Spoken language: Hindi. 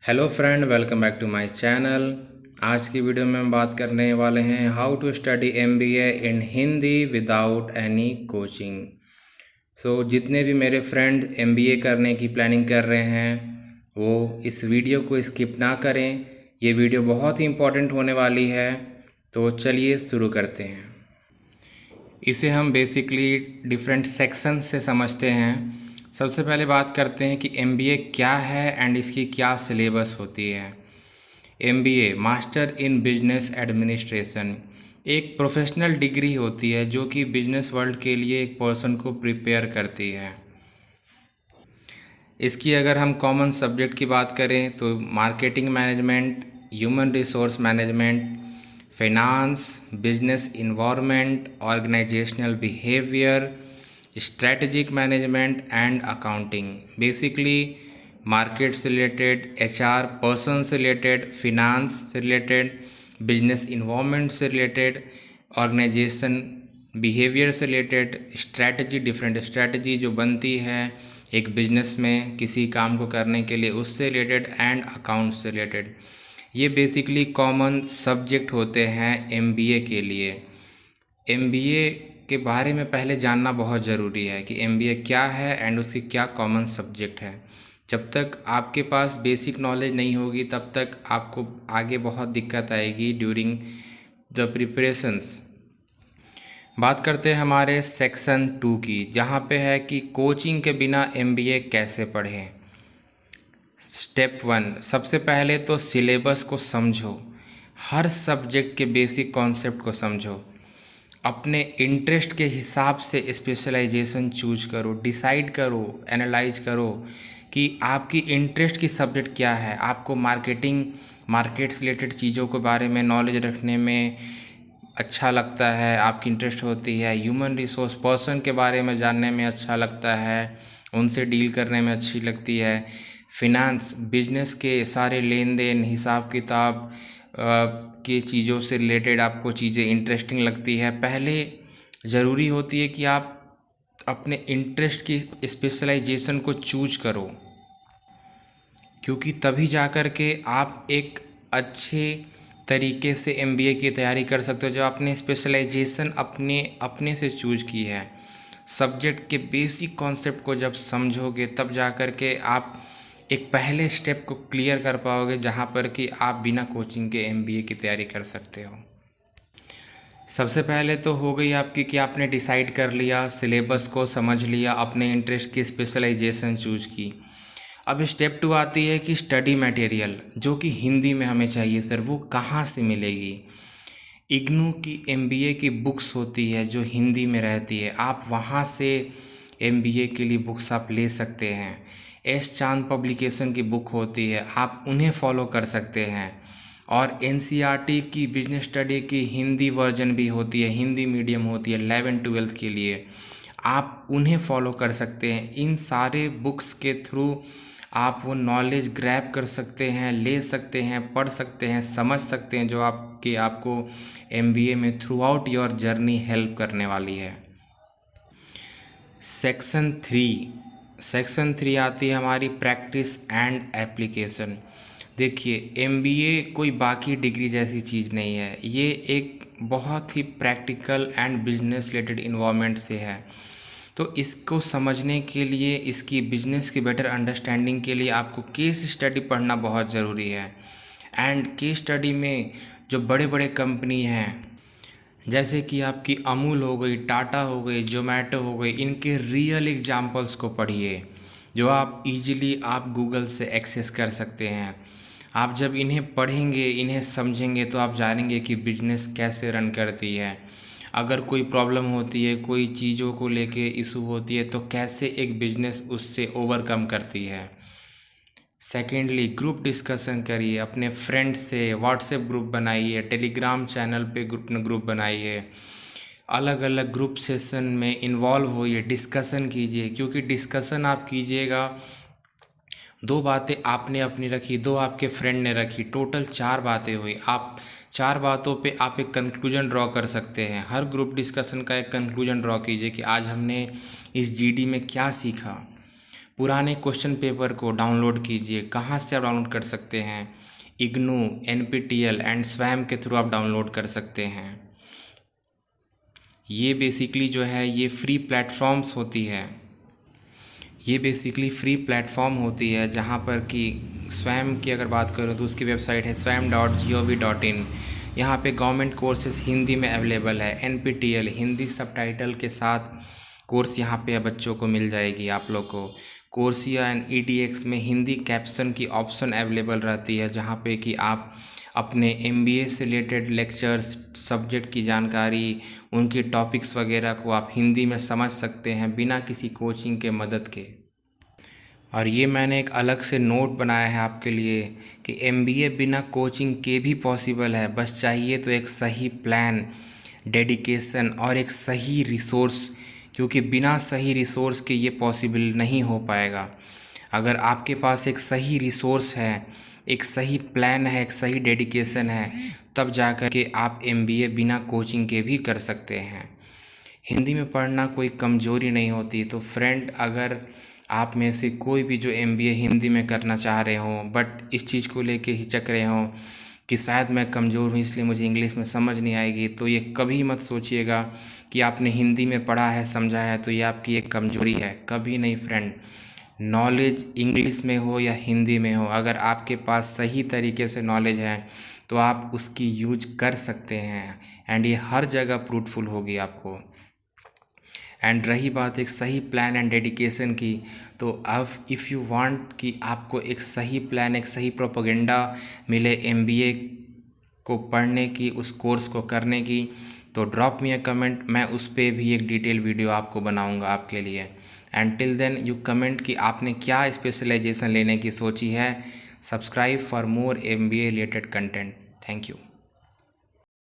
Hello friend, welcome back to my channel. आज की वीडियो में हम बात करने वाले हैं how to study MBA in Hindi without any coaching. जितने भी मेरे फ्रेंड एमबीए करने की प्लानिंग कर रहे हैं वो इस वीडियो को स्किप ना करें। ये वीडियो बहुत ही इम्पोर्टेंट होने वाली है। तो चलिए शुरू करते हैं। इसे हम बेसिकली डिफरेंट सेक्शन से समझते हैं। सबसे पहले बात करते हैं कि एमबीए क्या है एंड इसकी क्या सिलेबस होती है। MBA master in business administration एक प्रोफेशनल डिग्री होती है जो कि बिजनेस वर्ल्ड के लिए एक पर्सन को प्रिपेयर करती है। इसकी अगर हम कॉमन सब्जेक्ट की बात करें तो marketing management, human resource management, finance, business environment, organisational behaviour, strategic management and accounting. Basically market से रिलेटेड, एचआर पर्सन से रिलेटेड, फिनांस से रिलेटेड, बिजनेस इन्वायरमेंट से रिलेटेड, ऑर्गेनाइजेशन बिहेवियर से रिलेटेड, स्ट्रेटजी, डिफरेंट स्ट्रेटजी जो बनती है एक बिजनेस में किसी काम को करने के लिए, उससे रिलेटेड, एंड अकाउंट से रिलेटेड। ये बेसिकली कॉमन सब्जेक्ट होते हैं एमबीए के लिए। एमबीए के बारे में पहले जानना बहुत ज़रूरी है कि एमबीए क्या है एंड उसकी क्या कॉमन सब्जेक्ट है। जब तक आपके पास बेसिक नॉलेज नहीं होगी तब तक आपको आगे बहुत दिक्कत आएगी ड्यूरिंग द प्रिपरेशंस। बात करते हैं हमारे सेक्शन 2 की, जहाँ पे है कि कोचिंग के बिना एमबीए कैसे पढ़ें। स्टेप 1, सबसे पहले तो सिलेबस को समझो, हर सब्जेक्ट के बेसिक कॉन्सेप्ट को समझो, अपने इंटरेस्ट के हिसाब से स्पेशलाइजेशन चूज करो, डिसाइड करो, एनालाइज करो कि आपकी इंटरेस्ट की सब्जेक्ट क्या है। आपको मार्केट से रिलेटेड चीज़ों के बारे में नॉलेज रखने में अच्छा लगता है, आपकी इंटरेस्ट होती है। ह्यूमन रिसोर्स पर्सन के बारे में जानने में अच्छा लगता है, उनसे डील करने में अच्छी लगती है। फिनांस, बिजनेस के सारे लेन देन, हिसाब किताब के चीज़ों से रिलेटेड आपको चीज़ें इंटरेस्टिंग लगती है। पहले ज़रूरी होती है कि आप अपने इंटरेस्ट की स्पेशलाइजेशन को चूज करो, क्योंकि तभी जा कर के आप एक अच्छे तरीके से एमबीए की तैयारी कर सकते हो। जो आपने स्पेशलाइजेशन अपने से चूज की है, सब्जेक्ट के बेसिक कॉन्सेप्ट को जब समझोगे तब जा कर के आप एक पहले स्टेप को क्लियर कर पाओगे, जहाँ पर कि आप बिना कोचिंग के एमबीए की तैयारी कर सकते हो। सबसे पहले तो हो गई आपकी कि आपने डिसाइड कर लिया, सिलेबस को समझ लिया, अपने इंटरेस्ट की स्पेशलाइजेशन चूज की। अब स्टेप 2 आती है कि स्टडी मटेरियल जो कि हिंदी में हमें चाहिए सर, वो कहाँ से मिलेगी। इग्नू की एमबीए की बुक्स होती है जो हिंदी में रहती है, आप वहाँ से एमबीए के लिए बुक्स आप ले सकते हैं। एस चांद पब्लिकेशन की बुक होती है, आप उन्हें फॉलो कर सकते हैं। और एनसीईआरटी की बिजनेस स्टडी की हिंदी वर्जन भी होती है, हिंदी मीडियम होती है 11-12 के लिए, आप उन्हें फॉलो कर सकते हैं। इन सारे बुक्स के थ्रू आप वो नॉलेज ग्रैब कर सकते हैं, ले सकते हैं, पढ़ सकते हैं, समझ सकते हैं, जो आपको एमबीए में through out your journey help करने वाली है। सेक्शन 3 आती है हमारी प्रैक्टिस एंड एप्लीकेशन। देखिए, एमबीए कोई बाकी डिग्री जैसी चीज़ नहीं है, ये एक बहुत ही practical and business related environment से है। तो इसको समझने के लिए, इसकी बिजनेस की बेटर अंडरस्टैंडिंग के लिए आपको केस स्टडी पढ़ना बहुत ज़रूरी है। एंड केस स्टडी में जो बड़े बड़े कंपनी हैं, जैसे कि आपकी अमूल हो गई, टाटा हो गई, जोमेटो हो गई, इनके रियल एग्जाम्पल्स को पढ़िए, जो आप इजीली आप गूगल से एक्सेस कर सकते हैं। आप जब इन्हें पढ़ेंगे, इन्हें समझेंगे, तो आप जानेंगे कि बिजनेस कैसे रन करती है। अगर कोई प्रॉब्लम होती है, कोई चीज़ों को लेके इशू होती है, तो कैसे एक बिजनेस उससे ओवरकम करती है। सेकेंडली, ग्रुप डिस्कशन करिए, अपने फ्रेंड्स से व्हाट्सएप ग्रुप बनाइए, टेलीग्राम चैनल पे ग्रुप बनाइए, अलग अलग ग्रुप सेशन में इन्वॉल्व होइए, डिस्कशन कीजिए। क्योंकि डिस्कशन आप कीजिएगा, 2 बातें आपने अपनी रखी, 2 आपके फ्रेंड ने रखी, टोटल 4 बातें हुई। आप 4 बातों पे आप एक कंक्लूजन ड्रॉ कर सकते हैं। हर ग्रुप डिस्कशन का एक कंक्लूजन ड्रॉ कीजिए कि आज हमने इस जीडी में क्या सीखा। पुराने क्वेश्चन पेपर को डाउनलोड कीजिए। कहाँ से आप डाउनलोड कर सकते हैं? इग्नू, NPTEL एंड स्वयं के थ्रू आप डाउनलोड कर सकते हैं। ये बेसिकली जो है ये फ्री प्लेटफॉर्म्स होती है, ये बेसिकली फ्री प्लेटफॉर्म होती है जहाँ पर कि स्वयं की अगर बात करूँ तो उसकी वेबसाइट है swayam.gov.in। यहाँ पे गवर्नमेंट कोर्सेज हिंदी में अवेलेबल है। NPTEL हिंदी सबटाइटल के साथ कोर्स यहाँ पे बच्चों को मिल जाएगी। आप लोग को कोर्सिया एंड EDX में हिंदी कैप्शन की ऑप्शन अवेलेबल रहती है, जहाँ पे कि आप अपने MBA से रिलेटेड लेक्चर्स, सब्जेक्ट की जानकारी, उनके टॉपिक्स वगैरह को आप हिंदी में समझ सकते हैं बिना किसी कोचिंग के मदद के। और ये मैंने एक अलग से नोट बनाया है आपके लिए कि MBA बिना कोचिंग के भी पॉसिबल है, बस चाहिए तो एक सही प्लान, डेडिकेशन और एक सही रिसोर्स, क्योंकि बिना सही रिसोर्स के ये पॉसिबल नहीं हो पाएगा। अगर आपके पास एक सही रिसोर्स है, एक सही प्लान है, एक सही डेडिकेशन है, तब जाकर के आप MBA बिना कोचिंग के भी कर सकते हैं। हिंदी में पढ़ना कोई कमज़ोरी नहीं होती। तो फ्रेंड, अगर आप में से कोई भी जो MBA हिंदी में करना चाह रहे हों बट इस चीज़ को लेके हिचक रहे हों कि शायद मैं कमज़ोर हूँ इसलिए मुझे इंग्लिश में समझ नहीं आएगी, तो ये कभी मत सोचिएगा कि आपने हिंदी में पढ़ा है, समझा है तो ये आपकी एक कमज़ोरी है। कभी नहीं फ्रेंड। नॉलेज इंग्लिश में हो या हिंदी में हो, अगर आपके पास सही तरीके से नॉलेज है तो आप उसकी यूज कर सकते हैं एंड ये हर जगह फ्रूटफुल होगी आपको। एंड रही बात एक सही प्लान एंड डेडिकेशन की, तो अब इफ़ यू वांट कि आपको एक सही प्लान, एक सही प्रोपेगेंडा मिले MBA को पढ़ने की, उस कोर्स को करने की, तो ड्रॉप मी अ कमेंट। मैं उस पर भी एक डिटेल वीडियो आपको बनाऊंगा आपके लिए। And till then you comment कि आपने क्या स्पेशलाइजेशन लेने की सोची है। Subscribe for more MBA related content. Thank you.